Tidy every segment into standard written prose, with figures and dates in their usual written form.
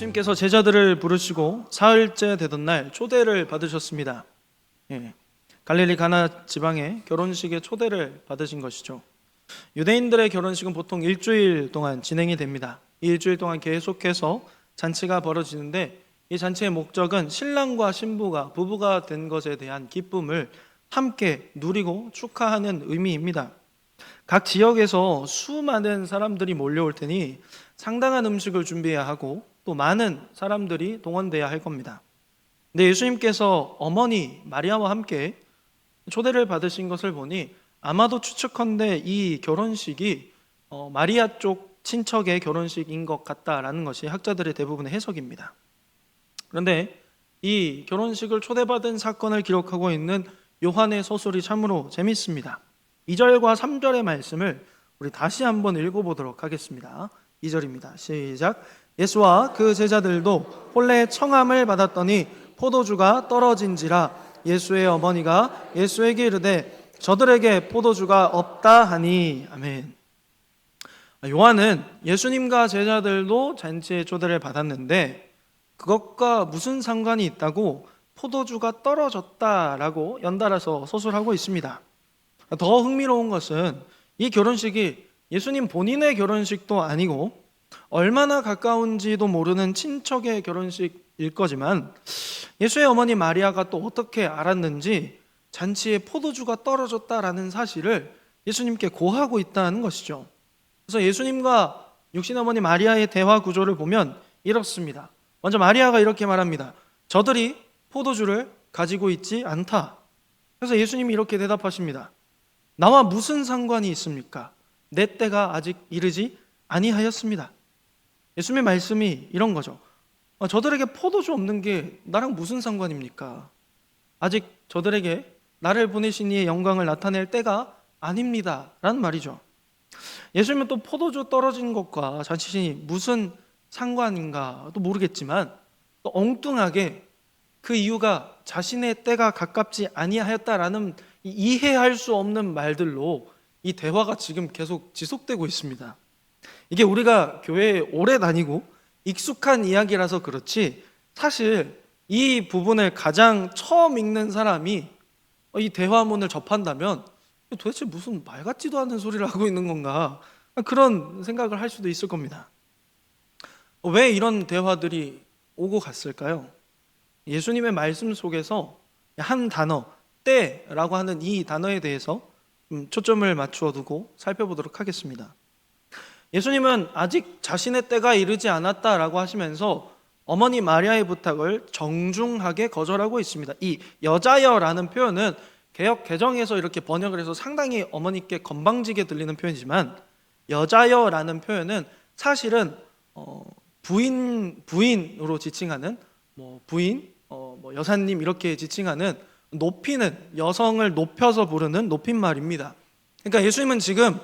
예수님께서 제자들을 부르시고 사흘째 되던 날 초대를 받으셨습니다. 갈릴리 가나 지방의 결혼식에 초대를 받으신 것이죠. 유대인들의 결혼식은 보통 일주일 동안 진행이 됩니다. 이 일주일 동안 계속해서 잔치가 벌어지는데, 이 잔치의 목적은 신랑과 신부가 부부가 된 것에 대한 기쁨을 함께 누리고 축하하는 의미입니다. 각 지역에서 수많은 사람들이 몰려올 테니 상당한 음식을 준비해야 하고 또 많은 사람들이 동원돼야 할 겁니다. 근데 예수님께서 어머니 마리아와 함께 초대를 받으신 것을 보니 아마도 추측컨대 이 결혼식이 마리아 쪽 친척의 결혼식인 것 같다라는 것이 학자들의 대부분의 해석입니다. 그런데 이 결혼식을 초대받은 사건을 기록하고 있는 요한의 서술이 참으로 재밌습니다. 2절과 3절의 말씀을 우리 다시 한번 읽어보도록 하겠습니다. 2절입니다. 시작. 예수와 그 제자들도 본래 청함을 받았더니 포도주가 떨어진지라 예수의 어머니가 예수에게 이르되 저들에게 포도주가 없다 하니. 아멘. 요한은 예수님과 제자들도 잔치에 초대를 받았는데 그것과 무슨 상관이 있다고 포도주가 떨어졌다라고 연달아서 서술하고 있습니다. 더 흥미로운 것은 이 결혼식이 예수님 본인의 결혼식도 아니고 얼마나 가까운지도 모르는 친척의 결혼식일 거지만 예수의 어머니 마리아가 또 어떻게 알았는지 잔치에 포도주가 떨어졌다라는 사실을 예수님께 고하고 있다는 것이죠. 그래서 예수님과 육신 어머니 마리아의 대화 구조를 보면 이렇습니다. 먼저 마리아가 이렇게 말합니다. 저들이 포도주를 가지고 있지 않다. 그래서 예수님이 이렇게 대답하십니다. 나와 무슨 상관이 있습니까? 내 때가 아직 이르지 아니하였습니다. 예수님의 말씀이 이런 거죠. 저들에게 포도주 없는 게 나랑 무슨 상관입니까? 아직 저들에게 나를 보내신 이의 영광을 나타낼 때가 아닙니다 라는 말이죠. 예수님은 또 포도주 떨어진 것과 자신이 무슨 상관인가도 모르겠지만 또 엉뚱하게 그 이유가 자신의 때가 가깝지 아니하였다라는 이해할 수 없는 말들로 이 대화가 지금 계속 지속되고 있습니다. 이게 우리가 교회에 오래 다니고 익숙한 이야기라서 그렇지 사실 이 부분을 가장 처음 읽는 사람이 이 대화문을 접한다면 도대체 무슨 말 같지도 않은 소리를 하고 있는 건가, 그런 생각을 할 수도 있을 겁니다. 왜 이런 대화들이 오고 갔을까요? 예수님의 말씀 속에서 한 단어, 때라고 하는 이 단어에 대해서 초점을 맞추어 두고 살펴보도록 하겠습니다. 예수님은 아직 자신의 때가 이르지 않았다라고 하시면서 어머니 마리아의 부탁을 정중하게 거절하고 있습니다. 이 여자여라는 표현은 개역 개정에서 이렇게 번역을 해서 상당히 어머니께 건방지게 들리는 표현이지만, 여자여라는 표현은 사실은 부인으로 지칭하는 부인, 여사님 이렇게 지칭하는 높이는, 여성을 높여서 부르는 높임말입니다. 그러니까 예수님은 지금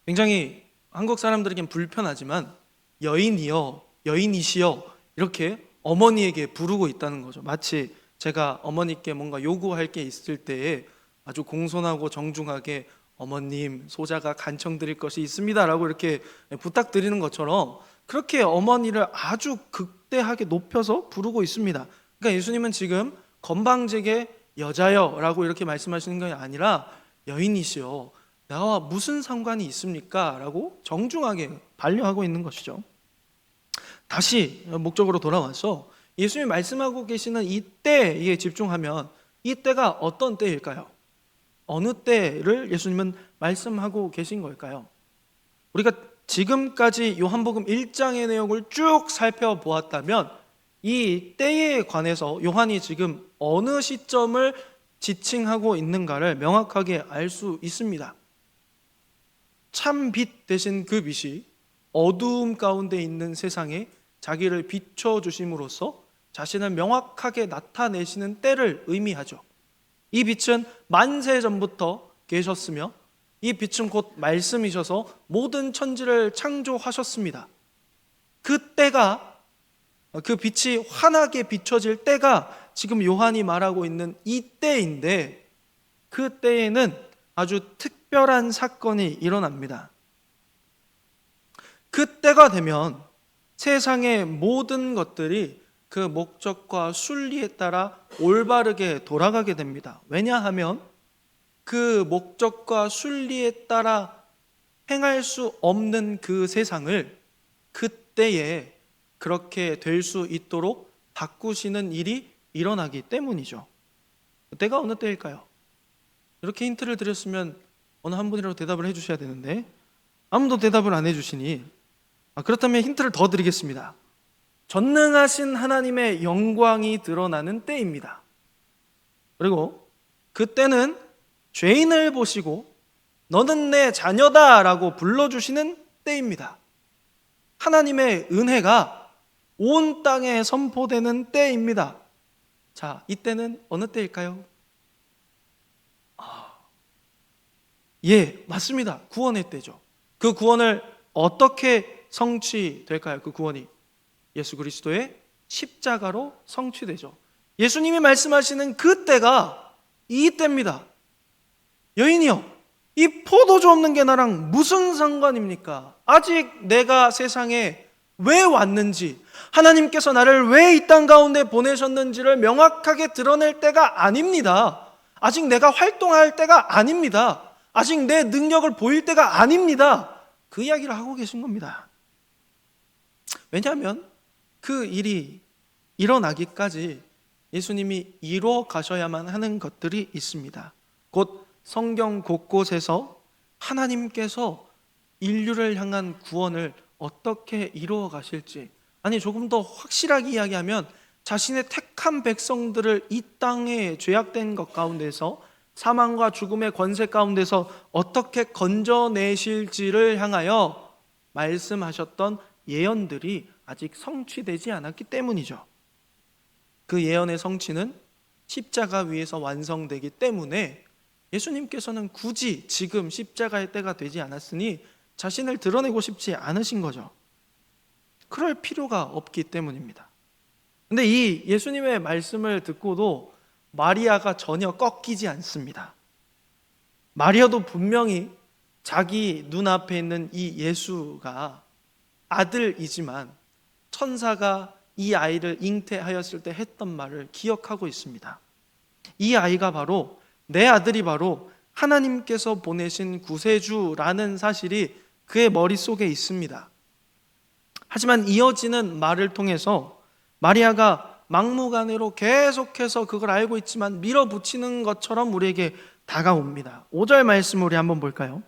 굉장히 한국 사람들에겐 불편하지만 여인이여, 여인이시여 이렇게 어머니에게 부르고 있다는 거죠. 마치 제가 어머니께 뭔가 요구할 게 있을 때에 아주 공손하고 정중하게 어머님, 소자가 간청 드릴 것이 있습니다 라고 이렇게 부탁드리는 것처럼 그렇게 어머니를 아주 극대하게 높여서 부르고 있습니다. 그러니까 예수님은 지금 건방지게 여자여 라고 이렇게 말씀하시는 게 아니라 여인이시여, 나와 무슨 상관이 있습니까? 라고 정중하게 반려하고 있는 것이죠. 다시 목적으로 돌아와서 예수님이 말씀하고 계시는 이 때에 집중하면 이 때가 어떤 때일까요? 어느 때를 예수님은 말씀하고 계신 걸까요? 우리가 지금까지 요한복음 1장의 내용을 쭉 살펴보았다면 이 때에 관해서 요한이 지금 어느 시점을 지칭하고 있는가를 명확하게 알 수 있습니다. 참 빛 대신 그 빛이 어두움 가운데 있는 세상에 자기를 비춰주심으로써 자신을 명확하게 나타내시는 때를 의미하죠. 이 빛은 만세 전부터 계셨으며 이 빛은 곧 말씀이셔서 모든 천지를 창조하셨습니다. 그 때가, 그 빛이 환하게 비춰질 때가 지금 요한이 말하고 있는 이 때인데, 그 때에는 아주 특별한 사건이 일어납니다. 그 때가 되면 세상의 모든 것들이 그 목적과 순리에 따라 올바르게 돌아가게 됩니다. 왜냐하면 그 목적과 순리에 따라 행할 수 없는 그 세상을 그때에 그렇게 될 수 있도록 바꾸시는 일이 일어나기 때문이죠. 그때가 어느 때일까요? 이렇게 힌트를 드렸으면 어느 한 분이라도 대답을 해주셔야 되는데 아무도 대답을 안 해주시니, 그렇다면 힌트를 더 드리겠습니다. 전능하신 하나님의 영광이 드러나는 때입니다. 그리고 그때는 죄인을 보시고 너는 내 자녀다 라고 불러주시는 때입니다. 하나님의 은혜가 온 땅에 선포되는 때입니다. 자, 이때는 어느 때일까요? 예, 맞습니다. 구원의 때죠. 그 구원을 어떻게 성취될까요? 그 구원이 예수 그리스도의 십자가로 성취되죠. 예수님이 말씀하시는 그 때가 이 때입니다. 여인이요, 이 포도주 없는 게 나랑 무슨 상관입니까? 아직 내가 세상에 왜 왔는지, 하나님께서 나를 왜 이 땅 가운데 보내셨는지를 명확하게 드러낼 때가 아닙니다. 아직 내가 활동할 때가 아닙니다. 아직 내 능력을 보일 때가 아닙니다. 그 이야기를 하고 계신 겁니다. 왜냐하면 그 일이 일어나기까지 예수님이 이루어 가셔야만 하는 것들이 있습니다. 곧 성경 곳곳에서 하나님께서 인류를 향한 구원을 어떻게 이루어 가실지, 아니 조금 더 확실하게 이야기하면 자신의 택한 백성들을 이 땅에 죄악된 것 가운데서, 사망과 죽음의 권세 가운데서 어떻게 건져내실지를 향하여 말씀하셨던 예언들이 아직 성취되지 않았기 때문이죠. 그 예언의 성취는 십자가 위에서 완성되기 때문에 예수님께서는 굳이 지금 십자가의 때가 되지 않았으니 자신을 드러내고 싶지 않으신 거죠. 그럴 필요가 없기 때문입니다. 근데 이 예수님의 말씀을 듣고도 마리아가 전혀 꺾이지 않습니다. 마리아도 분명히 자기 눈앞에 있는 이 예수가 아들이지만 천사가 이 아이를 잉태하였을 때 했던 말을 기억하고 있습니다. 이 아이가 바로, 내 아들이 바로 하나님께서 보내신 구세주라는 사실이 그의 머릿속에 있습니다. 하지만 이어지는 말을 통해서 마리아가 막무가내로 계속해서 그걸 알고 있지만 밀어붙이는 것처럼 우리에게 다가옵니다. 5절 말씀 우리 한번 볼까요?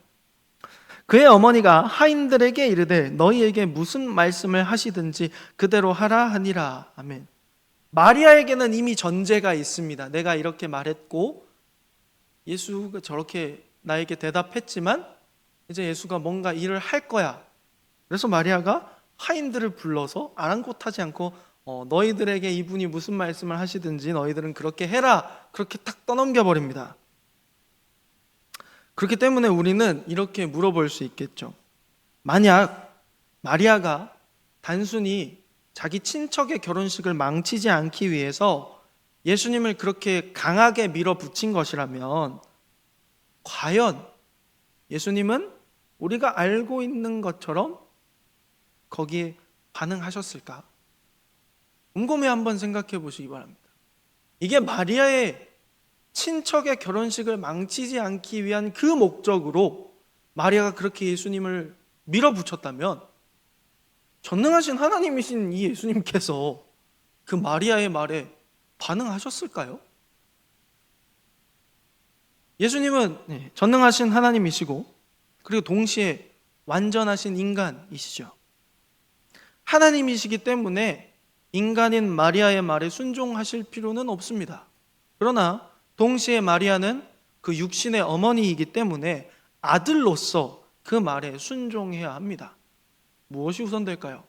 그의 어머니가 하인들에게 이르되 너희에게 무슨 말씀을 하시든지 그대로 하라 하니라. 아멘. 마리아에게는 이미 전제가 있습니다. 내가 이렇게 말했고 예수가 저렇게 나에게 대답했지만 이제 예수가 뭔가 일을 할 거야. 그래서 마리아가 하인들을 불러서 아랑곳하지 않고 너희들에게 이분이 무슨 말씀을 하시든지 너희들은 그렇게 해라, 그렇게 탁 떠넘겨 버립니다. 그렇기 때문에 우리는 이렇게 물어볼 수 있겠죠. 만약 마리아가 단순히 자기 친척의 결혼식을 망치지 않기 위해서 예수님을 그렇게 강하게 밀어붙인 것이라면 과연 예수님은 우리가 알고 있는 것처럼 거기에 반응하셨을까? 곰곰이 한번 생각해 보시기 바랍니다. 이게 마리아의 친척의 결혼식을 망치지 않기 위한 그 목적으로 마리아가 그렇게 예수님을 밀어붙였다면 전능하신 하나님이신 이 예수님께서 그 마리아의 말에 반응하셨을까요? 예수님은 전능하신 하나님이시고 그리고 동시에 완전하신 인간이시죠. 하나님이시기 때문에 인간인 마리아의 말에 순종하실 필요는 없습니다. 그러나 동시에 마리아는 그 육신의 어머니이기 때문에 아들로서 그 말에 순종해야 합니다. 무엇이 우선될까요?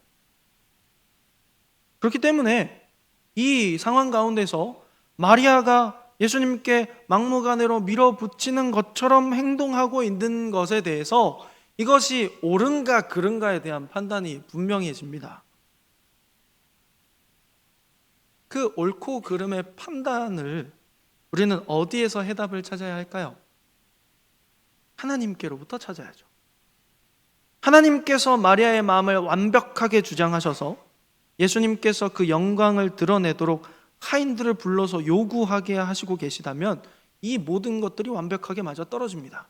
그렇기 때문에 이 상황 가운데서 마리아가 예수님께 막무가내로 밀어붙이는 것처럼 행동하고 있는 것에 대해서 이것이 옳은가 그른가에 대한 판단이 분명해집니다. 그 옳고 그름의 판단을 우리는 어디에서 해답을 찾아야 할까요? 하나님께로부터 찾아야죠. 하나님께서 마리아의 마음을 완벽하게 주장하셔서 예수님께서 그 영광을 드러내도록 하인들을 불러서 요구하게 하시고 계시다면 이 모든 것들이 완벽하게 맞아떨어집니다.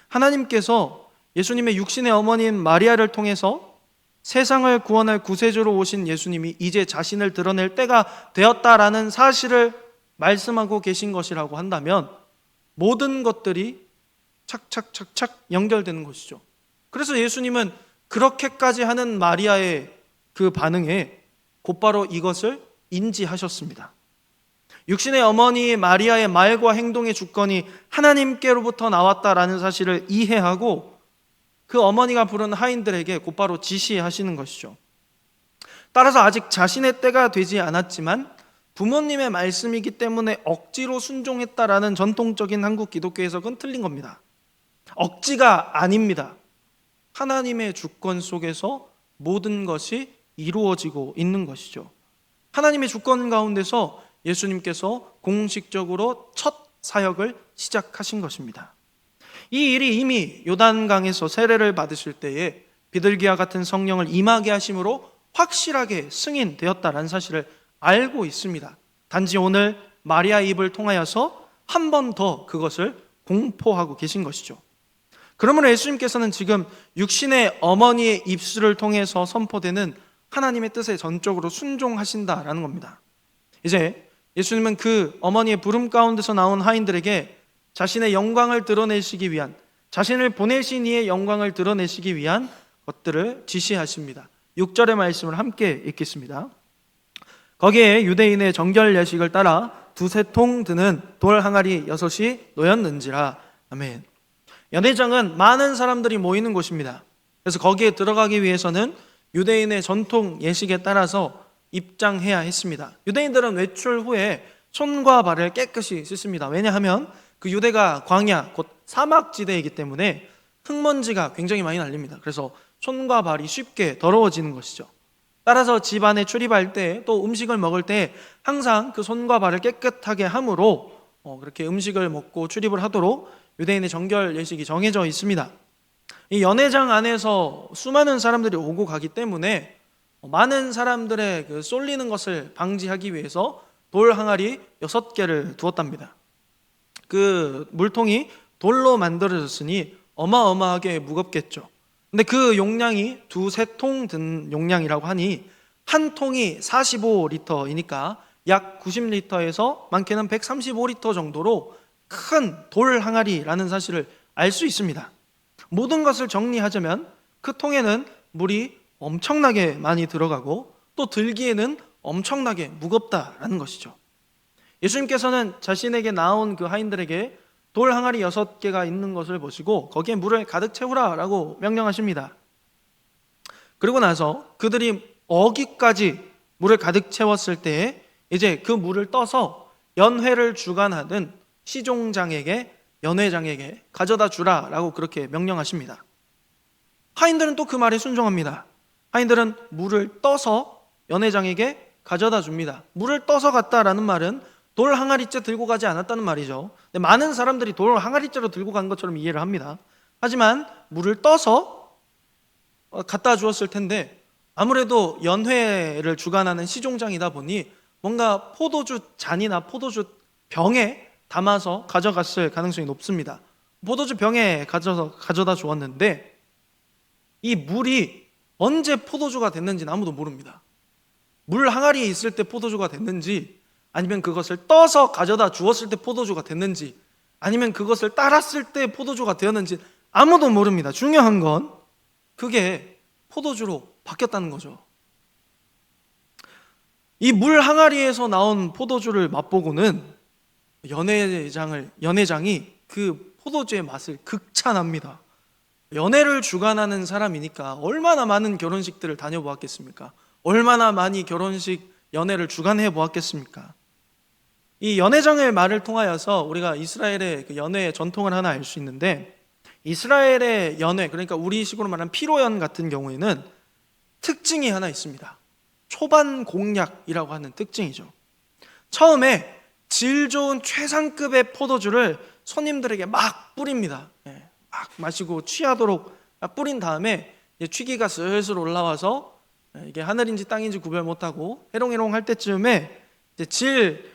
하나님께서 예수님의 육신의 어머니인 마리아를 통해서 세상을 구원할 구세주로 오신 예수님이 이제 자신을 드러낼 때가 되었다라는 사실을 말씀하고 계신 것이라고 한다면 모든 것들이 착착착착 연결되는 것이죠. 그래서 예수님은 그렇게까지 하는 마리아의 그 반응에 곧바로 이것을 인지하셨습니다. 육신의 어머니 마리아의 말과 행동의 주권이 하나님께로부터 나왔다라는 사실을 이해하고 그 어머니가 부른 하인들에게 곧바로 지시하시는 것이죠. 따라서 아직 자신의 때가 되지 않았지만 부모님의 말씀이기 때문에 억지로 순종했다라는 전통적인 한국 기독교 해석은 틀린 겁니다. 억지가 아닙니다. 하나님의 주권 속에서 모든 것이 이루어지고 있는 것이죠. 하나님의 주권 가운데서 예수님께서 공식적으로 첫 사역을 시작하신 것입니다. 이 일이 이미 요단강에서 세례를 받으실 때에 비둘기와 같은 성령을 임하게 하심으로 확실하게 승인되었다는 사실을 알고 있습니다. 단지 오늘 마리아의 입을 통하여서 한 번 더 그것을 공포하고 계신 것이죠. 그러므로 예수님께서는 지금 육신의 어머니의 입술을 통해서 선포되는 하나님의 뜻에 전적으로 순종하신다라는 겁니다. 이제 예수님은 그 어머니의 부름 가운데서 나온 하인들에게 자신의 영광을 드러내시기 위한, 자신을 보내신 이의 영광을 드러내시기 위한 것들을 지시하십니다. 6절의 말씀을 함께 읽겠습니다. 거기에 유대인의 정결 예식을 따라 두세 통 드는 돌 항아리 6이 놓였는지라. 아멘. 연회장은 많은 사람들이 모이는 곳입니다. 그래서 거기에 들어가기 위해서는 유대인의 전통 예식에 따라서 입장해야 했습니다. 유대인들은 외출 후에 손과 발을 깨끗이 씻습니다. 왜냐하면 그 유대가 광야, 곧 사막지대이기 때문에 흙먼지가 굉장히 많이 날립니다. 그래서 손과 발이 쉽게 더러워지는 것이죠. 따라서 집 안에 출입할 때 또 음식을 먹을 때 항상 그 손과 발을 깨끗하게 함으로 그렇게 음식을 먹고 출입을 하도록 유대인의 정결 예식이 정해져 있습니다. 이 연회장 안에서 수많은 사람들이 오고 가기 때문에 많은 사람들의 그 쏠리는 것을 방지하기 위해서 돌 항아리 6개를 두었답니다. 그 물통이 돌로 만들어졌으니 어마어마하게 무겁겠죠. 근데 그 용량이 두세 통 든 용량이라고 하니 한 통이 45리터이니까 약 90리터에서 많게는 135리터 정도로 큰 돌 항아리라는 사실을 알 수 있습니다. 모든 것을 정리하자면 그 통에는 물이 엄청나게 많이 들어가고 또 들기에는 엄청나게 무겁다라는 것이죠. 예수님께서는 자신에게 나온 그 하인들에게 돌 항아리 6개가 있는 것을 보시고 거기에 물을 가득 채우라라고 명령하십니다. 그리고 나서 그들이 어기까지 물을 가득 채웠을 때에 이제 그 물을 떠서 연회를 주관하는 시종장에게, 연회장에게 가져다 주라라고 그렇게 명령하십니다. 하인들은 또 그 말에 순종합니다. 하인들은 물을 떠서 연회장에게 가져다 줍니다. 물을 떠서 갔다라는 말은 돌 항아리째 들고 가지 않았다는 말이죠. 근데 많은 사람들이 돌 항아리째로 들고 간 것처럼 이해를 합니다. 하지만 물을 떠서 갖다 주었을 텐데 아무래도 연회를 주관하는 시종장이다 보니 뭔가 포도주 잔이나 포도주 병에 담아서 가져갔을 가능성이 높습니다. 포도주 병에 가져다 주었는데 이 물이 언제 포도주가 됐는지는 아무도 모릅니다. 물 항아리에 있을 때 포도주가 됐는지, 아니면 그것을 떠서 가져다 주었을 때 포도주가 됐는지, 아니면 그것을 따랐을 때 포도주가 되었는지 아무도 모릅니다. 중요한 건 그게 포도주로 바뀌었다는 거죠. 이 물 항아리에서 나온 포도주를 맛보고는 연회장이 그 포도주의 맛을 극찬합니다. 연회를 주관하는 사람이니까 얼마나 많은 결혼식들을 다녀보았겠습니까? 얼마나 많이 결혼식 연회를 주관해 보았겠습니까? 이 연회장의 말을 통하여서 우리가 이스라엘의 그 연회의 전통을 하나 알 수 있는데, 이스라엘의 연회, 그러니까 우리식으로 말하는 피로연 같은 경우에는 특징이 하나 있습니다. 초반 공약이라고 하는 특징이죠. 처음에 질 좋은 최상급의 포도주를 손님들에게 막 뿌립니다. 막 마시고 취하도록 뿌린 다음에 이제 취기가 슬슬 올라와서 이게 하늘인지 땅인지 구별 못하고 해롱해롱 할 때쯤에 이제 질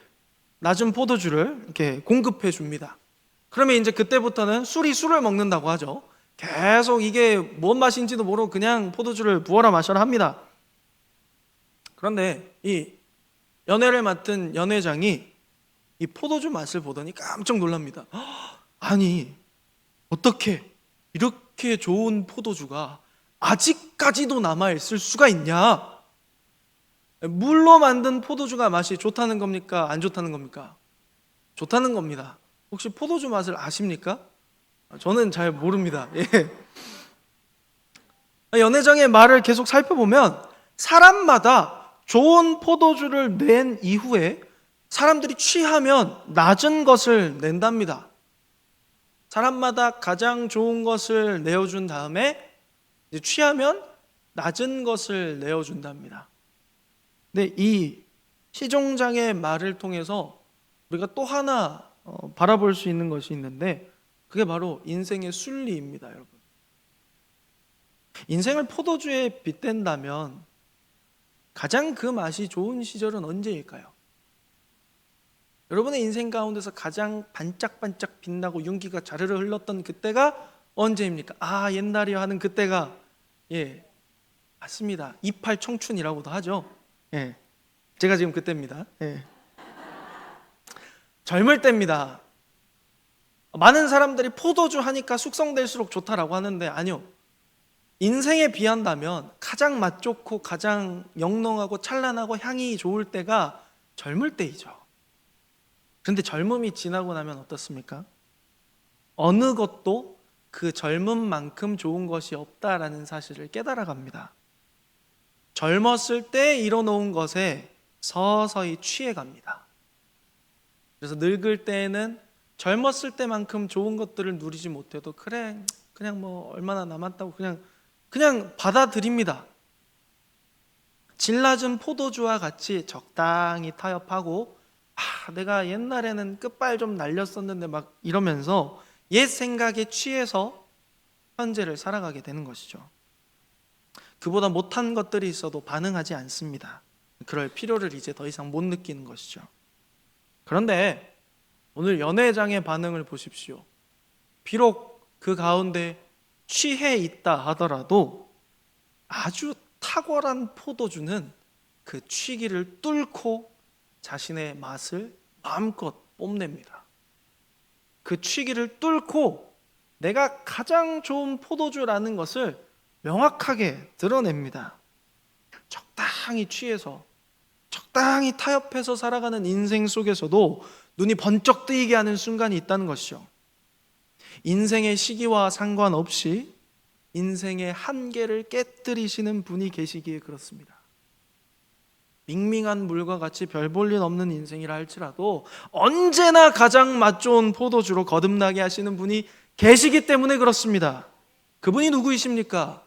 낮은 포도주를 이렇게 공급해 줍니다. 그러면 이제 그때부터는 술이 술을 먹는다고 하죠. 계속 이게 뭔 맛인지도 모르고 그냥 포도주를 부어라 마셔라 합니다. 그런데 이 연회를 맡은 연회장이 이 포도주 맛을 보더니 깜짝 놀랍니다. 아니, 어떻게 이렇게 좋은 포도주가 아직까지도 남아있을 수가 있냐? 물로 만든 포도주가 맛이 좋다는 겁니까? 안 좋다는 겁니까? 좋다는 겁니다. 혹시 포도주 맛을 아십니까? 저는 잘 모릅니다. 예. 연회장의 말을 계속 살펴보면 사람마다 좋은 포도주를 낸 이후에 사람들이 취하면 낮은 것을 낸답니다. 사람마다 가장 좋은 것을 내어준 다음에 이제 취하면 낮은 것을 내어준답니다. 근데 이 시종장의 말을 통해서 우리가 또 하나 바라볼 수 있는 것이 있는데 그게 바로 인생의 순리입니다, 여러분. 인생을 포도주에 빗댄다면 가장 그 맛이 좋은 시절은 언제일까요? 여러분의 인생 가운데서 가장 반짝반짝 빛나고 윤기가 자르르 흘렀던 그때가 언제입니까? 아, 옛날이요 하는 그때가 맞습니다. 28 청춘이라고도 하죠. 제가 지금 그때입니다. 젊을 때입니다. 많은 사람들이 포도주 하니까 숙성될수록 좋다라고 하는데 아니요. 인생에 비한다면 가장 맛 좋고 가장 영롱하고 찬란하고 향이 좋을 때가 젊을 때이죠. 그런데 젊음이 지나고 나면 어떻습니까? 어느 것도 그 젊음만큼 좋은 것이 없다라는 사실을 깨달아갑니다. 젊었을 때 이뤄놓은 것에 서서히 취해갑니다. 그래서 늙을 때에는 젊었을 때만큼 좋은 것들을 누리지 못해도 그냥 뭐 얼마나 남았다고 그냥 받아들입니다. 질 낮은 포도주와 같이 적당히 타협하고 내가 옛날에는 끝발 좀 날렸었는데 막 이러면서 옛 생각에 취해서 현재를 살아가게 되는 것이죠. 그보다 못한 것들이 있어도 반응하지 않습니다. 그럴 필요를 이제 더 이상 못 느끼는 것이죠. 그런데 오늘 연회장의 반응을 보십시오. 비록 그 가운데 취해 있다 하더라도 아주 탁월한 포도주는 그 취기를 뚫고 자신의 맛을 마음껏 뽐냅니다. 그 취기를 뚫고 내가 가장 좋은 포도주라는 것을 명확하게 드러냅니다. 적당히 취해서 적당히 타협해서 살아가는 인생 속에서도 눈이 번쩍 뜨이게 하는 순간이 있다는 것이죠. 인생의 시기와 상관없이 인생의 한계를 깨뜨리시는 분이 계시기에 그렇습니다. 밍밍한 물과 같이 별 볼 일 없는 인생이라 할지라도 언제나 가장 맛 좋은 포도주로 거듭나게 하시는 분이 계시기 때문에 그렇습니다. 그분이 누구이십니까?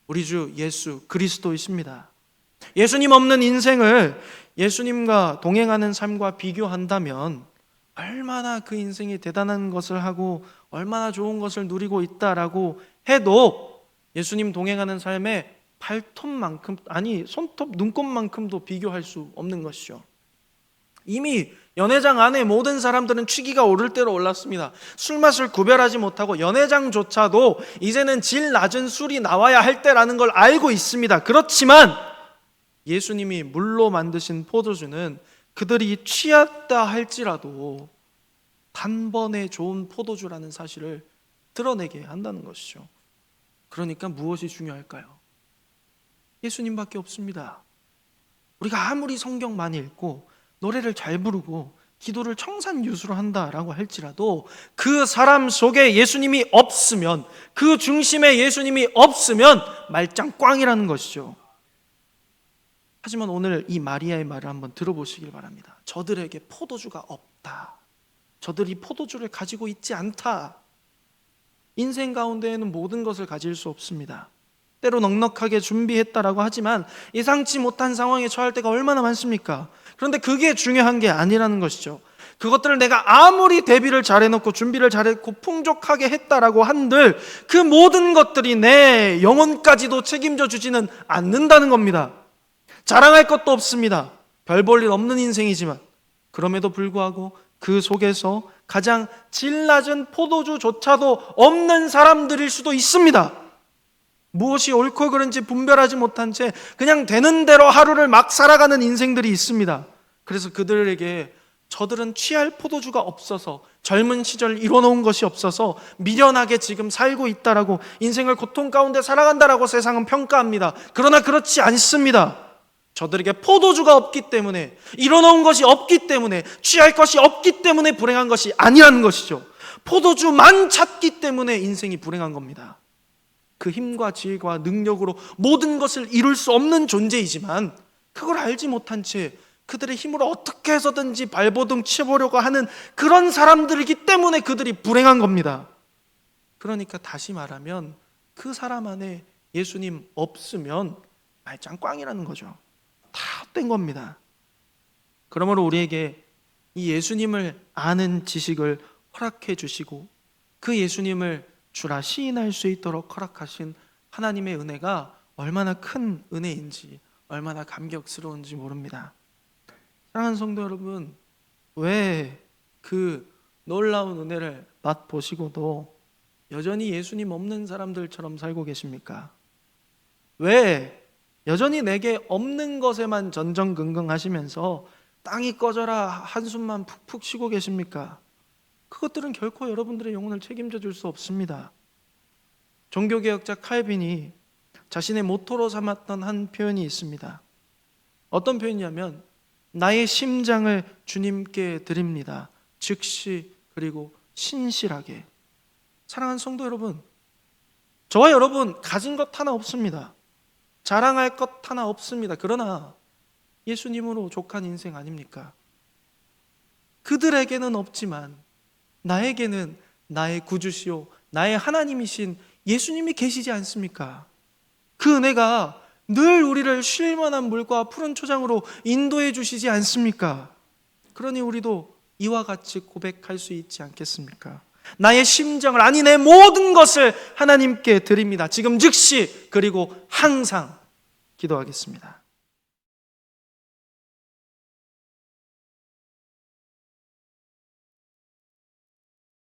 우리 주 예수 그리스도이십니다. 예수님 없는 인생을 예수님과 동행하는 삶과 비교한다면 얼마나 그 인생이 대단한 것을 하고 얼마나 좋은 것을 누리고 있다라고 해도 예수님 동행하는 삶에 발톱만큼, 아니 손톱, 눈곱만큼도 비교할 수 없는 것이죠. 이미 연회장 안에 모든 사람들은 취기가 오를 대로 올랐습니다. 술맛을 구별하지 못하고 연회장조차도 이제는 질 낮은 술이 나와야 할 때라는 걸 알고 있습니다. 그렇지만 예수님이 물로 만드신 포도주는 그들이 취했다 할지라도 단번에 좋은 포도주라는 사실을 드러내게 한다는 것이죠. 그러니까 무엇이 중요할까요? 예수님밖에 없습니다. 우리가 아무리 성경 많이 읽고 노래를 잘 부르고 기도를 청산유수로 한다라고 할지라도 그 사람 속에 예수님이 없으면, 그 중심에 예수님이 없으면 말짱 꽝이라는 것이죠. 하지만 오늘 이 마리아의 말을 한번 들어보시길 바랍니다. 저들에게 포도주가 없다. 저들이 포도주를 가지고 있지 않다. 인생 가운데에는 모든 것을 가질 수 없습니다. 때로 넉넉하게 준비했다라고 하지만 예상치 못한 상황에 처할 때가 얼마나 많습니까? 그런데 그게 중요한 게 아니라는 것이죠. 그것들을 내가 아무리 대비를 잘해놓고 준비를 잘했고 풍족하게 했다라고 한들 그 모든 것들이 내 영혼까지도 책임져 주지는 않는다는 겁니다. 자랑할 것도 없습니다. 별 볼 일 없는 인생이지만 그럼에도 불구하고 그 속에서 가장 질 낮은 포도주조차도 없는 사람들일 수도 있습니다. 무엇이 옳고 그른지 분별하지 못한 채 그냥 되는 대로 하루를 막 살아가는 인생들이 있습니다. 그래서 그들에게 저들은 취할 포도주가 없어서 젊은 시절 이뤄놓은 것이 없어서 미련하게 지금 살고 있다라고 인생을 고통 가운데 살아간다라고 세상은 평가합니다. 그러나 그렇지 않습니다. 저들에게 포도주가 없기 때문에 이뤄놓은 것이 없기 때문에 취할 것이 없기 때문에 불행한 것이 아니라는 것이죠. 포도주만 찾기 때문에 인생이 불행한 겁니다. 그 힘과 지혜와 능력으로 모든 것을 이룰 수 없는 존재이지만 그걸 알지 못한 채 그들의 힘으로 어떻게 해서든지 발버둥 쳐보려고 하는 그런 사람들이기 때문에 그들이 불행한 겁니다. 그러니까 다시 말하면 그 사람 안에 예수님 없으면 말짱 꽝이라는 거죠. 다 헛된 겁니다. 그러므로 우리에게 이 예수님을 아는 지식을 허락해 주시고 그 예수님을 주라 시인할 수 있도록 허락하신 하나님의 은혜가 얼마나 큰 은혜인지 얼마나 감격스러운지 모릅니다. 사랑하는 성도 여러분, 왜 그 놀라운 은혜를 맛보시고도 여전히 예수님 없는 사람들처럼 살고 계십니까? 왜 여전히 내게 없는 것에만 전전긍긍하시면서 땅이 꺼져라 한숨만 푹푹 쉬고 계십니까? 그것들은 결코 여러분들의 영혼을 책임져 줄 수 없습니다. 종교개혁자 칼빈이 자신의 모토로 삼았던 한 표현이 있습니다. 어떤 표현이냐면 나의 심장을 주님께 드립니다. 즉시 그리고 신실하게. 사랑하는 성도 여러분, 저와 여러분 가진 것 하나 없습니다. 자랑할 것 하나 없습니다. 그러나 예수님으로 족한 인생 아닙니까? 그들에게는 없지만 나에게는 나의 구주시오 나의 하나님이신 예수님이 계시지 않습니까? 그 은혜가 늘 우리를 쉴 만한 물과 푸른 초장으로 인도해 주시지 않습니까? 그러니 우리도 이와 같이 고백할 수 있지 않겠습니까? 나의 심정을, 아니 내 모든 것을 하나님께 드립니다. 지금 즉시 그리고 항상. 기도하겠습니다.